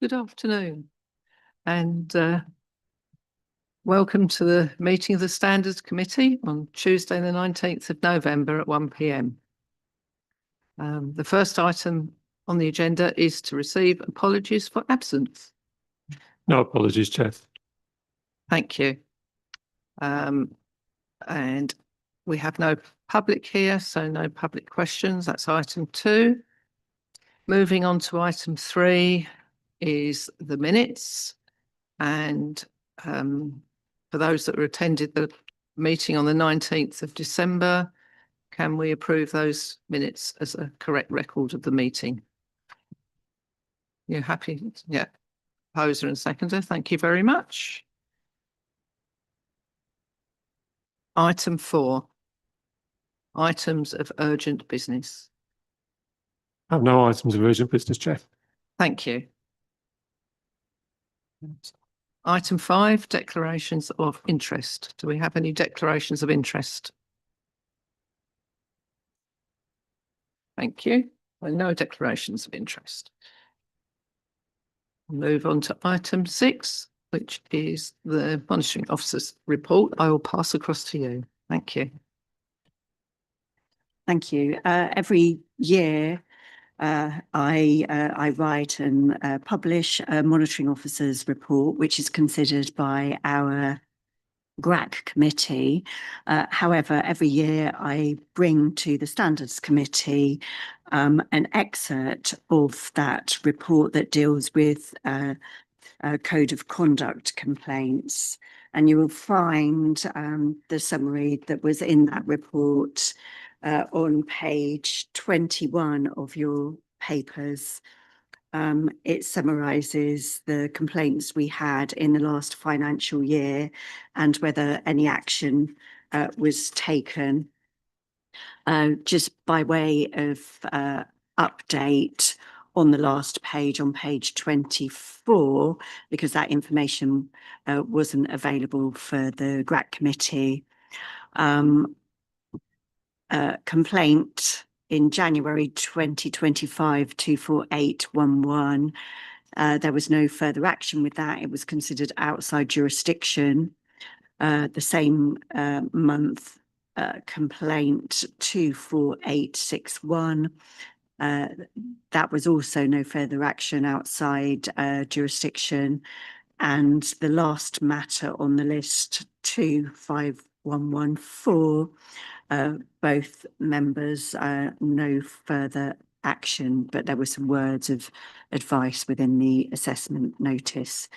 Good afternoon, and welcome to the meeting of the Standards Committee on Tuesday, the 19th of November at 1 p.m. The first item on the agenda is to receive apologies for absence. No apologies, Chair. Thank you. And we have no public here, so no public questions. That's item 2. Moving on to item 3 is the minutes. And for those that attended the meeting on the 19th of December, can we approve those minutes as a correct record of the meeting? You're happy? Yeah. Proposer and seconder, thank you very much. Item 4, items of urgent business. I have no items of urgent business, Chair. Thank you. Item 5, declarations of interest. Do we have any declarations of interest? Thank you. Well, no declarations of interest. Move on to item 6, which is the monitoring officer's report. I will pass across to you. Thank you. Thank you. Every year, I write and publish a monitoring officer's report, which is considered by our GRAC committee. However, every year I bring to the Standards Committee an excerpt of that report that deals with code of conduct complaints. And you will find the summary that was in that report on page 21 of your papers. It summarises the complaints we had in the last financial year and whether any action was taken. Just by way of update on the last page, on page 24, because that information wasn't available for the GRAC committee. Complaint in January 2025 24811. There was no further action with that. It was considered outside jurisdiction. The same month, complaint 24861. That was also no further action outside jurisdiction. And the last matter on the list, 25114. Both members, no further action, but there were some words of advice within the assessment notice.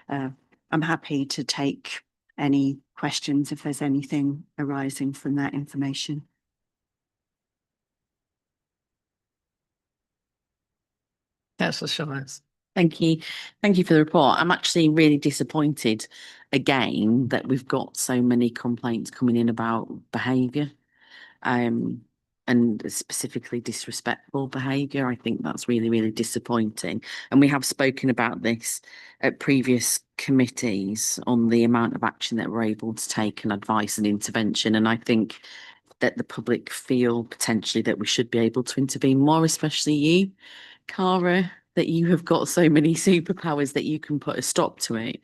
I'm happy to take any questions if there's anything arising from that information. Councillor Shires. Thank you. Thank you for the report. I'm actually really disappointed again that we've got so many complaints coming in about behaviour, and specifically disrespectful behaviour. I think that's really, really disappointing. And we have spoken about this at previous committees on the amount of action that we're able to take and advice and intervention. And I think that the public feel potentially that we should be able to intervene more, especially you, Cara, that you have got so many superpowers that you can put a stop to it.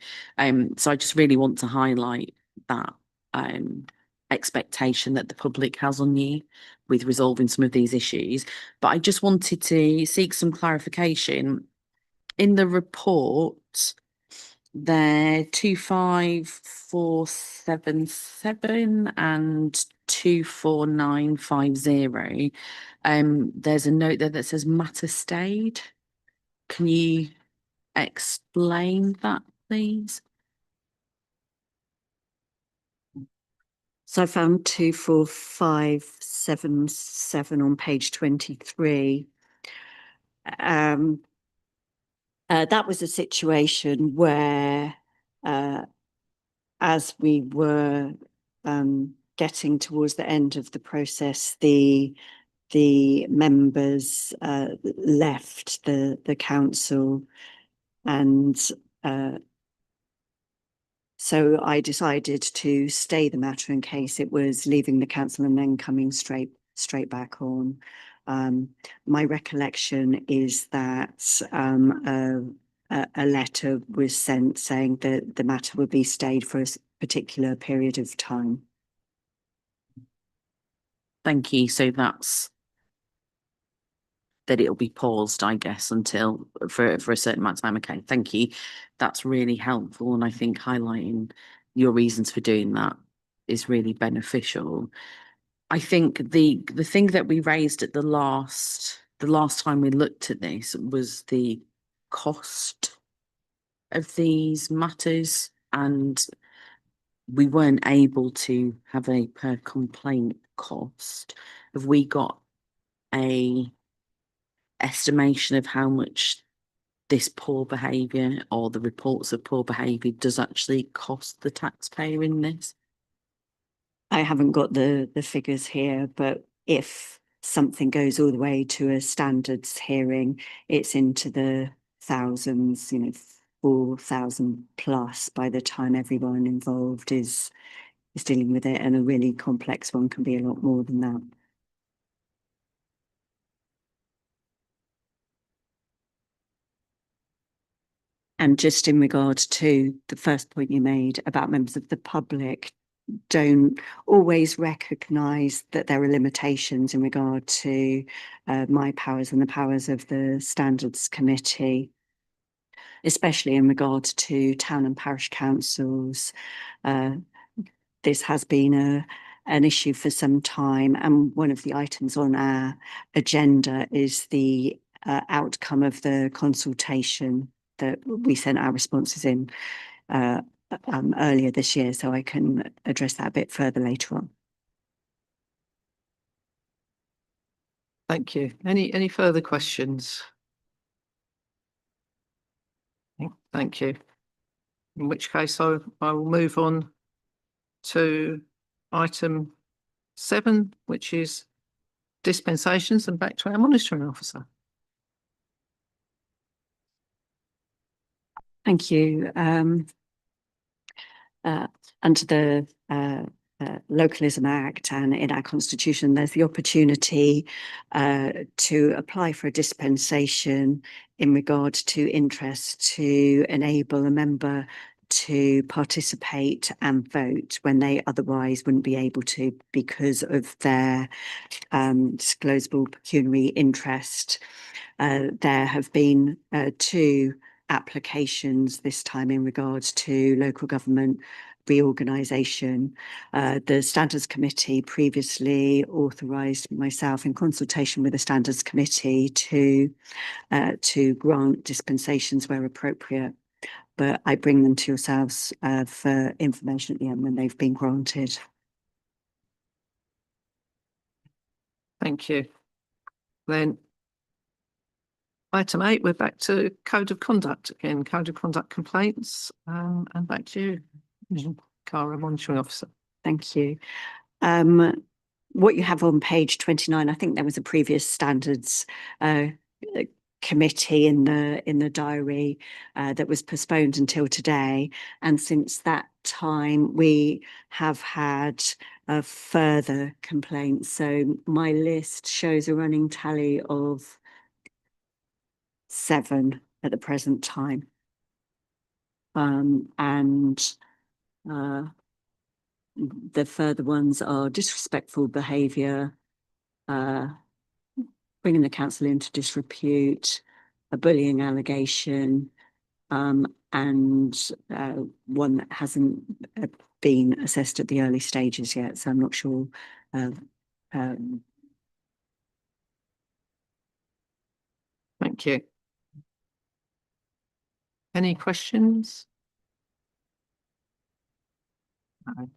So I just really want to highlight that expectation that the public has on you with resolving some of these issues. But I just wanted to seek some clarification. In the report, there 25477 and 24950. There's a note there that says matter stayed. Can you explain that, please? So I found 24577 on page 23. That was a situation where, as we were getting towards the end of the process, the members left the council, and so I decided to stay the matter in case it was leaving the council and then coming straight back on. My recollection is that a letter was sent saying that the matter would be stayed for a particular period of time. Thank you. So that's that it'll be paused, I guess, until for a certain amount of time. Okay, thank you. That's really helpful, and I think highlighting your reasons for doing that is really beneficial. I think the thing that we raised at the last time we looked at this was the cost of these matters, and we weren't able to have a per complaint cost. Have we got a estimation of how much this poor behaviour or the reports of poor behaviour does actually cost the taxpayer in this? I haven't got the figures here, but if something goes all the way to a standards hearing, it's into the thousands, 4,000 plus by the time everyone involved is dealing with it, and a really complex one can be a lot more than that. And just in regard to the first point you made about members of the public don't always recognise that there are limitations in regard to my powers and the powers of the Standards Committee, especially in regard to town and parish councils. This has been an issue for some time, and one of the items on our agenda is the outcome of the consultation that we sent our responses in earlier this year, so I can address that a bit further later on. Thank you. Any further questions? Thank you. In which case I will move on to item 7, which is dispensations, and back to our monitoring officer. Thank you. Under the Localism Act and in our constitution, there's the opportunity to apply for a dispensation in regard to interest to enable a member to participate and vote when they otherwise wouldn't be able to because of their disclosable pecuniary interest. There have been 2 applications this time in regards to local government reorganisation. The Standards Committee previously authorised myself in consultation with the Standards Committee to grant dispensations where appropriate, but I bring them to yourselves for information at the end when they've been granted. Thank you. Then item 8, we're back to Code of Conduct again, Code of Conduct complaints, and back to you, Cara, Monitoring Officer. Thank you. What you have on page 29, I think there was a previous standards committee in the diary that was postponed until today, and since that time we have had a further complaint. So my list shows a running tally of 7 at the present time, and the further ones are disrespectful behaviour, bringing the council into disrepute, a bullying allegation, and one that hasn't been assessed at the early stages yet, so I'm not sure. Thank you. Any questions?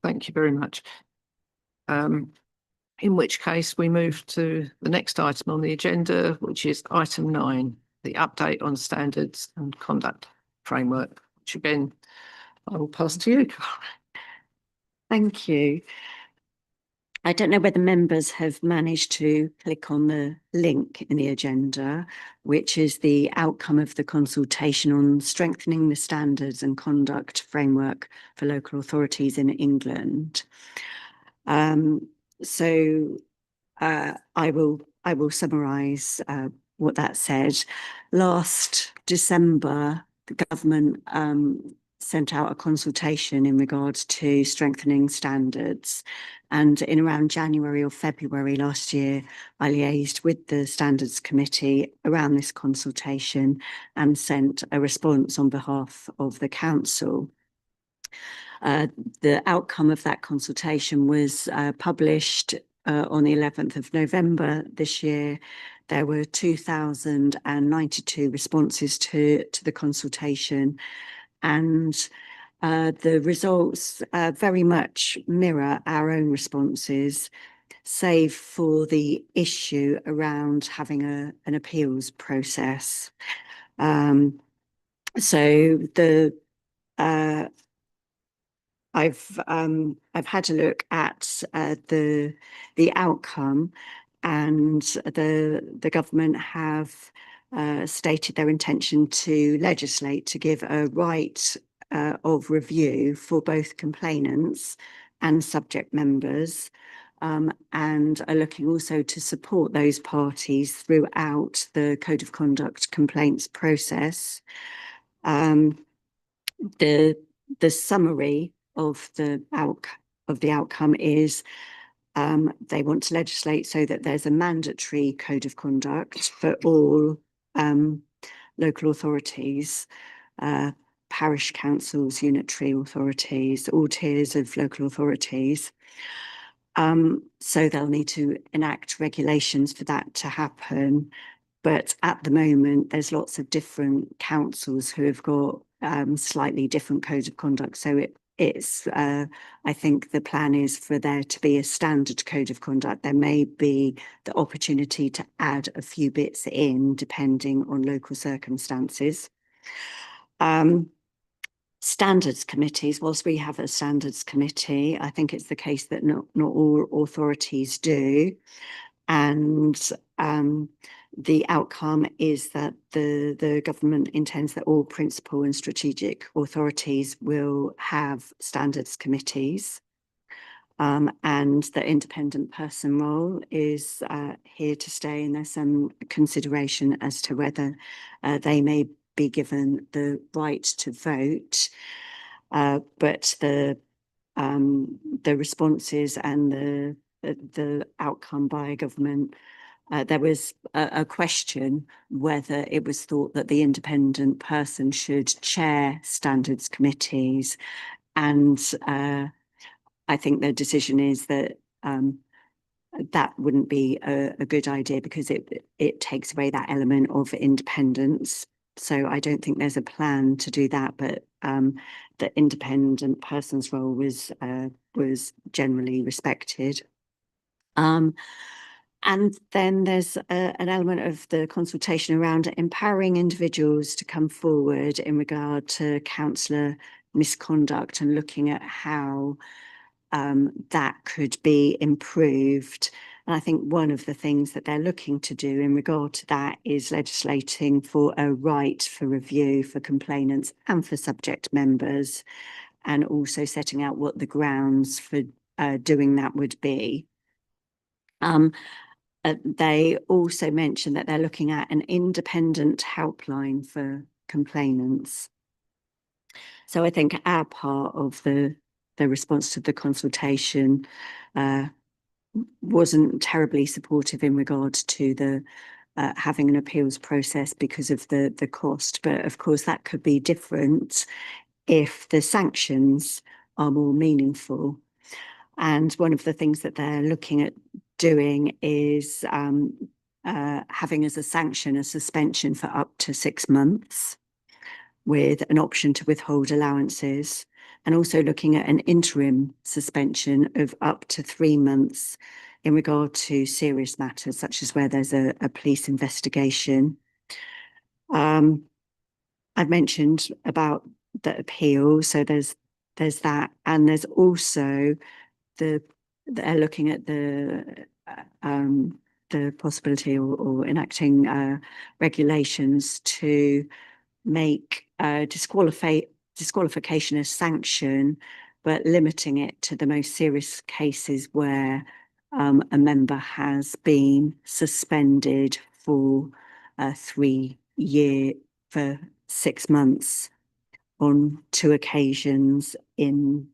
Thank you very much. In which case we move to the next item on the agenda, which is item 9, the update on standards and conduct framework, which again, I will pass to you. Thank you. I don't know whether members have managed to click on the link in the agenda, which is the outcome of the consultation on strengthening the standards and conduct framework for local authorities in England. So I will summarise what that said. Last December, the government sent out a consultation in regards to strengthening standards. And in around January or February last year, I liaised with the Standards Committee around this consultation and sent a response on behalf of the council. The outcome of that consultation was published on the 11th of November this year. There were 2,092 responses to the consultation, and the results very much mirror our own responses, save for the issue around having an appeals process. I've had a look at the outcome, and the government have stated their intention to legislate to give a right of review for both complainants and subject members, and are looking also to support those parties throughout the Code of Conduct complaints process. The summary of the outcome is they want to legislate so that there's a mandatory code of conduct for all local authorities, parish councils, unitary authorities, all tiers of local authorities. So they'll need to enact regulations for that to happen. But at the moment, there's lots of different councils who have got slightly different codes of conduct. So it's I think the plan is for there to be a standard code of conduct. There may be the opportunity to add a few bits in depending on local circumstances. Standards committees, whilst we have a standards committee, I think it's the case that not all authorities do. And the outcome is that the government intends that all principal and strategic authorities will have standards committees. And the independent person role is here to stay, and there's some consideration as to whether they may be given the right to vote. But the responses and the outcome by government, there was a question whether it was thought that the independent person should chair standards committees, and I think the decision is that that wouldn't be a good idea because it takes away that element of independence. So I don't think there's a plan to do that, but the independent person's role was generally respected. And then there's an element of the consultation around empowering individuals to come forward in regard to councillor misconduct and looking at how that could be improved. And I think one of the things that they're looking to do in regard to that is legislating for a right for review for complainants and for subject members, and also setting out what the grounds for doing that would be. They also mentioned that they're looking at an independent helpline for complainants. So I think our part of the response to the consultation wasn't terribly supportive in regards to the having an appeals process because of the cost. But of course, that could be different if the sanctions are more meaningful. And one of the things that they're looking at doing is having as a sanction a suspension for up to 6 months with an option to withhold allowances, and also looking at an interim suspension of up to 3 months in regard to serious matters, such as where there's a police investigation. I've mentioned about the appeal, so there's that, and there's also they're looking at the possibility or enacting regulations to make disqualification a sanction, but limiting it to the most serious cases where a member has been suspended for 3 years for 6 months on 2 occasions in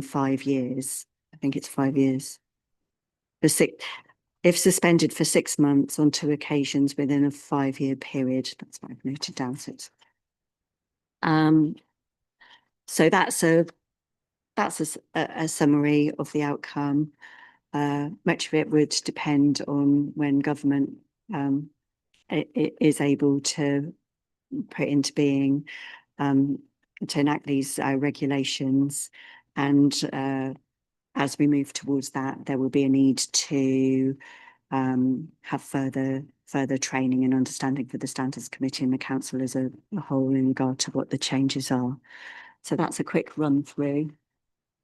5 years. I think it's 5 years. If suspended for 6 months on 2 occasions within a 5-year period, that's what I've noted down. So that's a summary of the outcome. Much of it would depend on when government is able to put into being to enact these regulations, and as we move towards that, there will be a need to have further training and understanding for the Standards Committee and the Council as a whole in regard to what the changes are. So that's a quick run through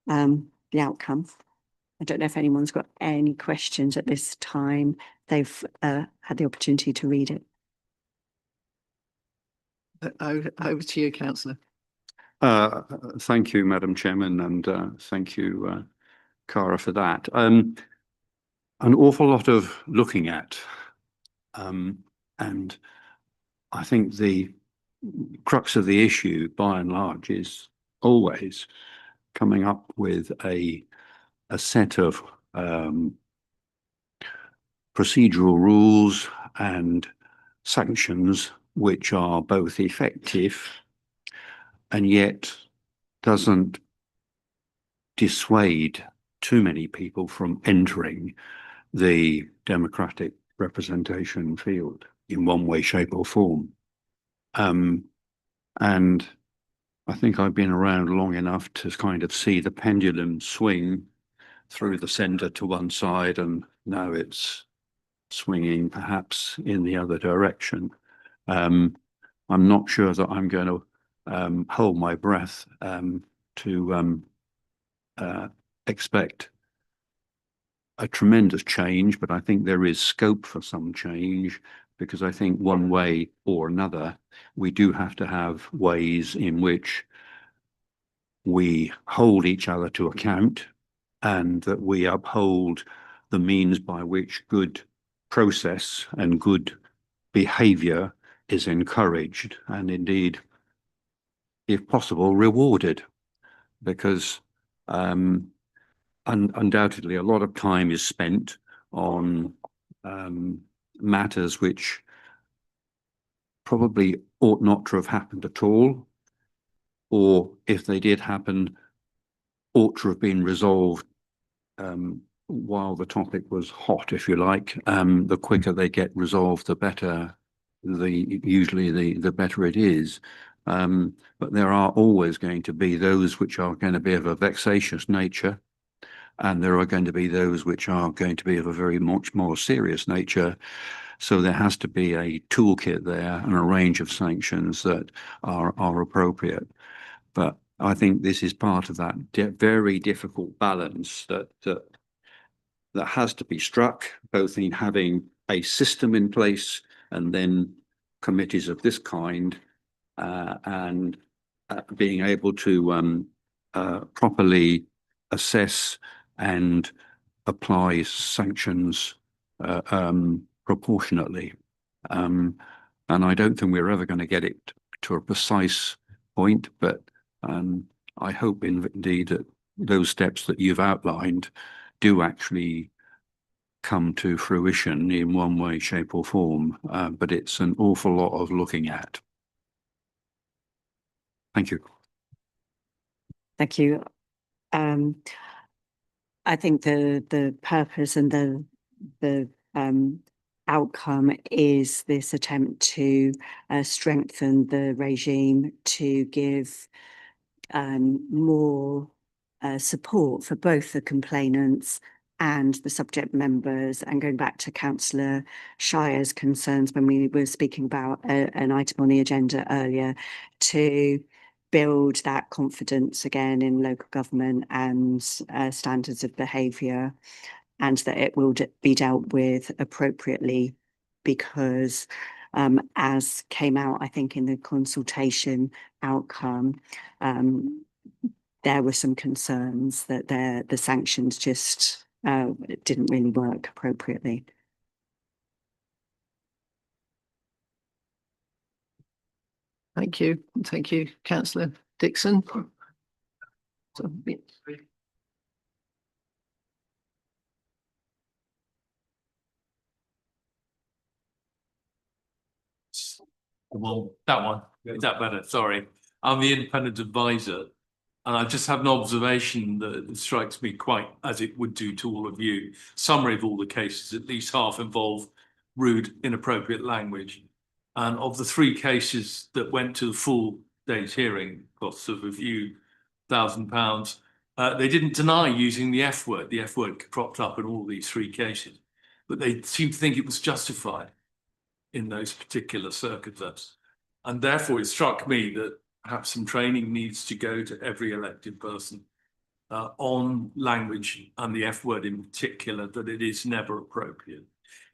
the outcome. I don't know if anyone's got any questions at this time. They've had the opportunity to read it. Over to you, Councillor. Thank you, Madam Chairman, and thank you, Cara, for that. An awful lot of looking at, and I think the crux of the issue, by and large, is always coming up with a set of procedural rules and sanctions which are both effective and yet doesn't dissuade too many people from entering the democratic representation field in one way, shape or form. And I think I've been around long enough to kind of see the pendulum swing through the centre to one side, and now it's swinging perhaps in the other direction. I'm not sure that I'm going to hold my breath to expect a tremendous change, but I think there is scope for some change, because I think one way or another, we do have to have ways in which we hold each other to account, and that we uphold the means by which good process and good behaviour is encouraged, and indeed, if possible, rewarded. Because undoubtedly a lot of time is spent on matters which probably ought not to have happened at all, or if they did happen, ought to have been resolved while the topic was hot, if you like. The quicker they get resolved, the better. Usually the better it is. But there are always going to be those which are going to be of a vexatious nature, and there are going to be those which are going to be of a very much more serious nature. So there has to be a toolkit there and a range of sanctions that are appropriate. But I think this is part of that very difficult balance that has to be struck, both in having a system in place and then committees of this kind, and being able to properly assess and apply sanctions proportionately. And I don't think we're ever going to get it to a precise point, but I hope indeed that those steps that you've outlined do actually come to fruition in one way, shape or form. But it's an awful lot of looking at. Thank you. Thank you. I think the purpose and the outcome is this attempt to strengthen the regime, to give more support for both the complainants and the subject members. And going back to Councillor Shire's concerns when we were speaking about an item on the agenda earlier, to build that confidence again in local government and standards of behaviour, and that it will be dealt with appropriately, because as came out, I think, in the consultation outcome, there were some concerns that the sanctions just didn't really work appropriately. Thank you. Thank you, councillor Dixon. So, Well, that one, is that better? Sorry. I'm the independent advisor. And I just have an observation that strikes me quite as it would do to all of you. Summary of all the cases, at least half involve rude, inappropriate language. And of the 3 cases that went to the full day's hearing, costs of a few £1,000, they didn't deny using the F word. The F word cropped up in all these 3 cases, but they seemed to think it was justified in those particular circumstances. And therefore it struck me that perhaps some training needs to go to every elected person on language and the F word in particular, that it is never appropriate.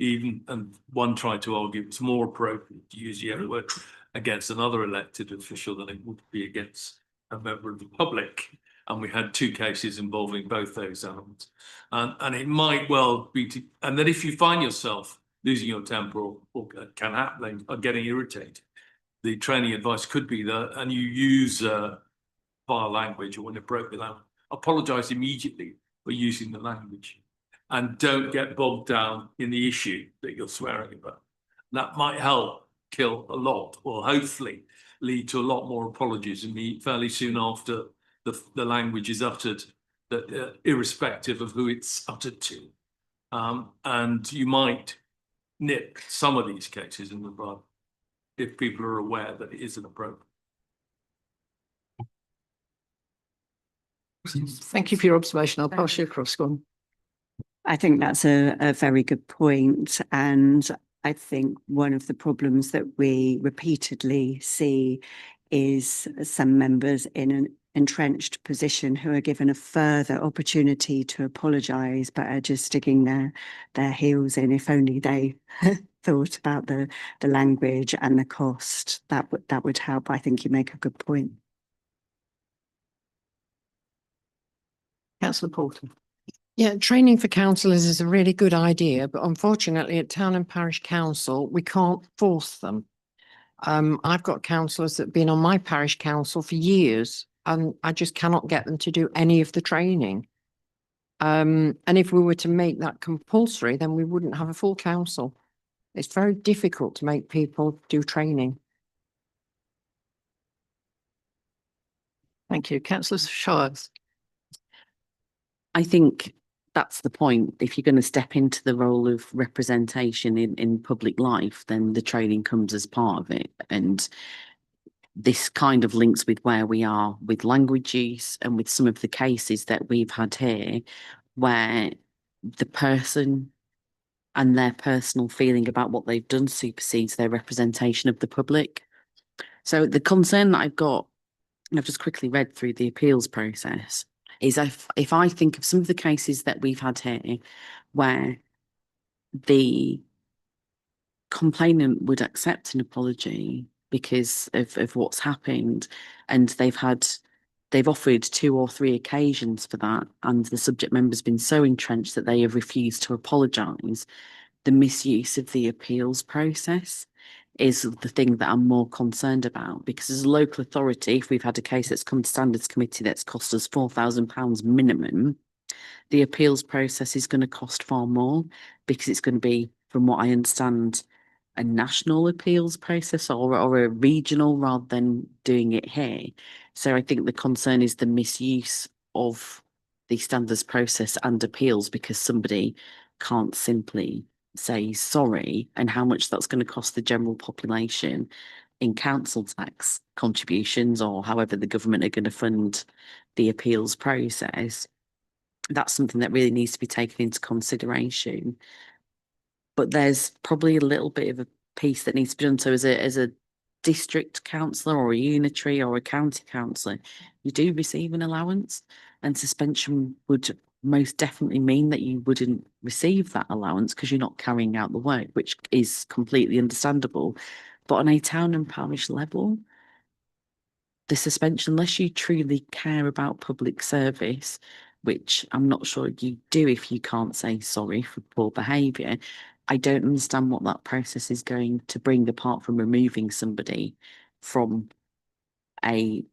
Even, and one tried to argue it's more appropriate to use the F word against another elected official than it would be against a member of the public. And we had 2 cases involving both those elements. And it might well be, and then if you find yourself losing your temper or can happen, or getting irritated, the training advice could be that, and you use vile language or inappropriate language, apologise immediately for using the language, and don't get bogged down in the issue that you're swearing about. That might help kill a lot, or hopefully lead to a lot more apologies fairly soon after the language is uttered, that irrespective of who it's uttered to. And you might nip some of these cases in the bud if people are aware that it isn't appropriate. thank you for your observation. I'll pass you across. Go on. I think that's a very good point. And I think one of the problems that we repeatedly see is some members in an entrenched position who are given a further opportunity to apologise, but are just sticking their heels in. If only they thought about the language and the cost, that would help. I think you make a good point. Councillor Porter. Yeah, training for councillors is a really good idea, but unfortunately at town and parish council, we can't force them. I've got councillors that have been on my parish council for years and I just cannot get them to do any of the training. And if we were to make that compulsory, then we wouldn't have a full council. It's very difficult to make people do training. Thank you. Councillor Shires. I think that's the point. If you're going to step into the role of representation in public life, then the training comes as part of it. And this kind of links with where we are with language use and with some of the cases that we've had here, where the person and their personal feeling about what they've done supersedes their representation of the public. So the concern that I've got, and I've just quickly read through the appeals process, is if I think of some of the cases that we've had here where the complainant would accept an apology because of what's happened, and they've offered 2 or 3 occasions for that, and the subject member's been so entrenched that they have refused to apologise, the misuse of the appeals process is the thing that I'm more concerned about. Because as a local authority, if we've had a case that's come to standards committee that's cost us £4,000 minimum, the appeals process is going to cost far more, because it's going to be, from what I understand, a national appeals process or a regional, rather than doing it here. So I think the concern is the misuse of the standards process and appeals, because somebody can't simply say sorry, and how much that's going to cost the general population in council tax contributions, or however the government are going to fund the appeals process. That's something that really needs to be taken into consideration. But there's probably a little bit of a piece that needs to be done. So as a district councillor or a unitary or a county councillor, you do receive an allowance, and suspension would most definitely mean that you wouldn't receive that allowance because you're not carrying out the work, which is completely understandable. But on a town and parish level, the suspension, unless you truly care about public service, which I'm not sure you do if you can't say sorry for poor behaviour, I don't understand what that process is going to bring, apart from removing somebody from a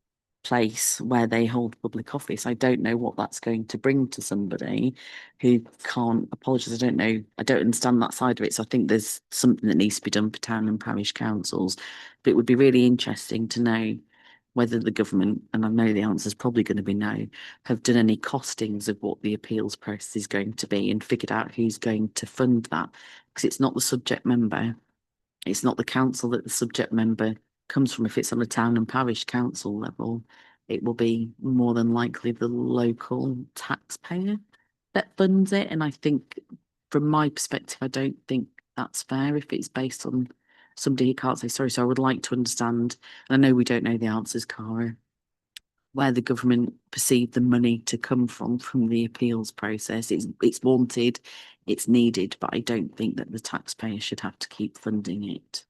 place where they hold public office. I don't know what that's going to bring to somebody who can't apologise. I don't know. I don't understand that side of it. So I think there's something that needs to be done for town and parish councils. But it would be really interesting to know whether the government, and I know the answer is probably going to be no, have done any costings of what the appeals process is going to be and figured out who's going to fund that. Because it's not the subject member. It's not the council that the subject member comes from. If it's on a town and parish council level, it will be more than likely the local taxpayer that funds it. And I think from my perspective, I don't think that's fair if it's based on somebody who can't say sorry. So I would like to understand, and I know we don't know the answers, Cara, where the government perceived the money to come from the appeals process. It's wanted, it's needed, but I don't think that the taxpayer should have to keep funding it.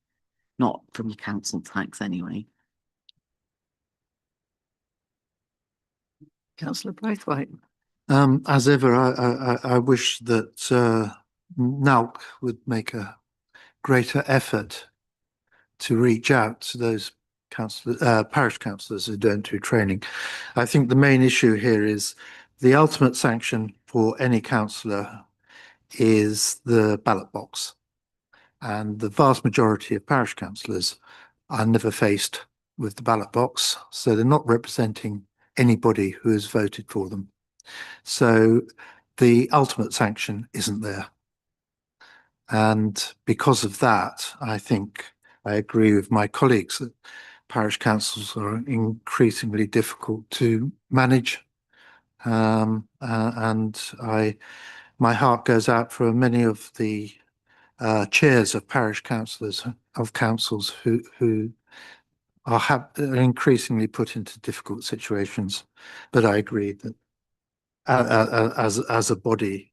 Not from your council tax anyway. Councillor Braithwaite. As ever, I wish that NALC would make a greater effort to reach out to those parish councillors who don't do training. I think the main issue here is the ultimate sanction for any councillor is the ballot box. And the vast majority of parish councillors are never faced with the ballot box, so they're not representing anybody who has voted for them. So the ultimate sanction isn't there. And because of that, I think I agree with my colleagues that parish councils are increasingly difficult to manage. And my heart goes out for many of the chairs of parish councillors of councils who are increasingly put into difficult situations. But I agree that as a body,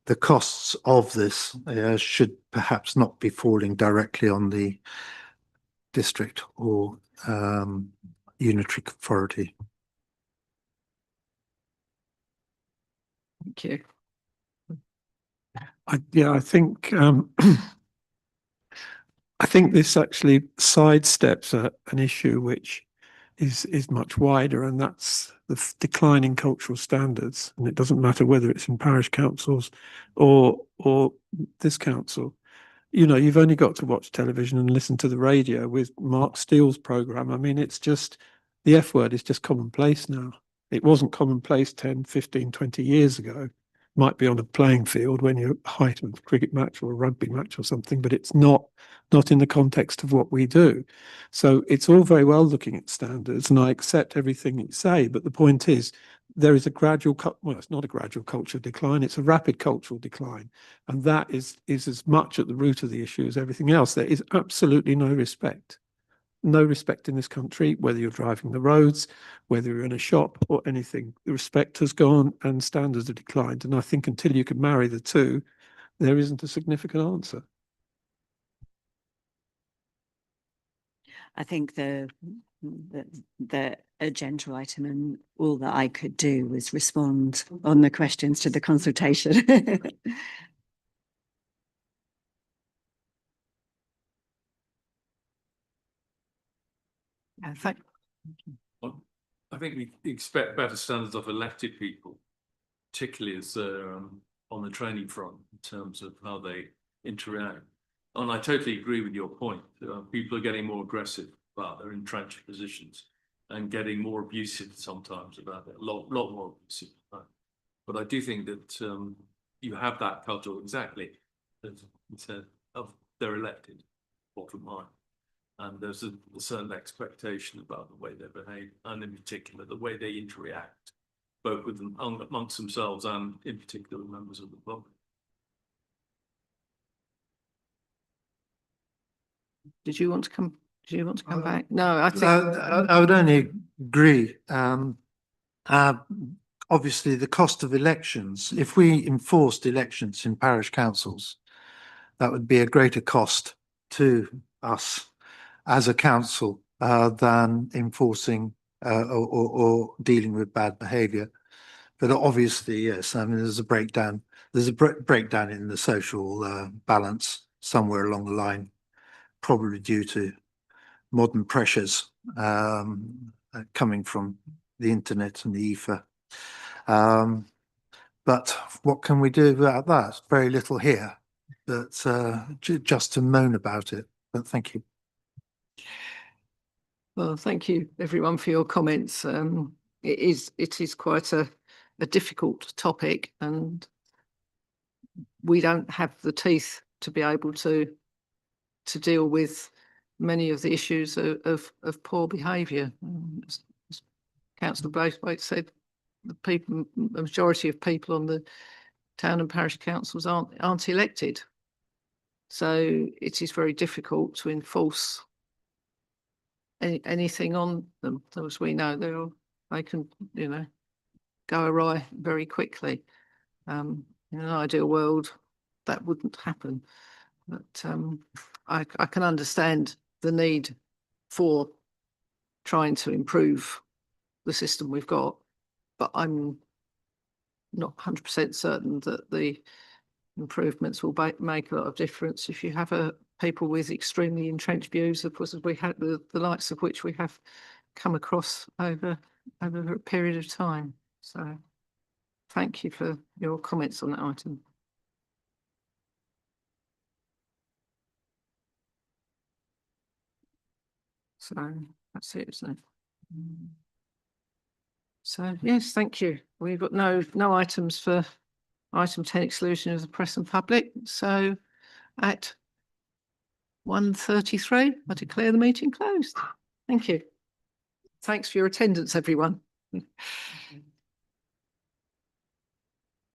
the costs of this should perhaps not be falling directly on the district or unitary authority. Thank you. I think I think this actually sidesteps an issue which is much wider, and that's the declining cultural standards. And it doesn't matter whether it's in parish councils or this council. You know, you've only got to watch television and listen to the radio with Mark Steele's program. I mean, it's just, the F word is just commonplace now. It wasn't commonplace 10, 15, 20 years ago. Might be on a playing field when you're at the height of a cricket match or a rugby match or something, but it's not in the context of what we do. So it's all very well looking at standards, and I accept everything you say, but the point is there is a gradual, well, it's not a gradual cultural decline, it's a rapid cultural decline. And that is as much at the root of the issue as everything else. There is absolutely no respect in this country, whether you're driving the roads, whether you're in a shop or anything. The respect has gone and standards have declined. And I think until you can marry the two, there isn't a significant answer. I think the agenda item and all that I could do was respond on the questions to the consultation. I think we expect better standards of elected people, particularly as they're on the training front in terms of how they interact. And I totally agree with your point. People are getting more aggressive about their entrenched positions and getting more abusive sometimes about it, a lot more abusive. But I do think that you have that culture exactly as you said, of they're elected, bottom line. And there's a certain expectation about the way they behave, and in particular, the way they interact, both with them amongst themselves and in particular members of the public. Did you want to come back? No, I think I would only agree. Obviously, the cost of elections, if we enforced elections in parish councils, that would be a greater cost to us as a council than enforcing or dealing with bad behaviour. But obviously, yes, I mean, there's a breakdown in the social balance somewhere along the line, probably due to modern pressures coming from the internet and the ether. But what can we do about that? Very little here, but just to moan about it. But thank you. Well, thank you everyone for your comments. It is quite a difficult topic, and we don't have the teeth to be able to deal with many of the issues of poor behaviour. As Councillor Braithwaite said, the majority of people on the town and parish councils aren't elected, so it is very difficult to enforce anything on them. As we know, they can, you know, go awry very quickly. In an ideal world, that wouldn't happen, but I can understand the need for trying to improve the system we've got, but I'm not 100% certain that the improvements will make a lot of difference if you have people with extremely entrenched views, of course, as we had the likes of which we have come across over a period of time. So thank you for your comments on that item. So that's it, isn't it? So yes, thank you. We've got no items for item 10, exclusion of the press and public. So at 1:33, I declare the meeting closed. Thank you. Thanks for your attendance, everyone.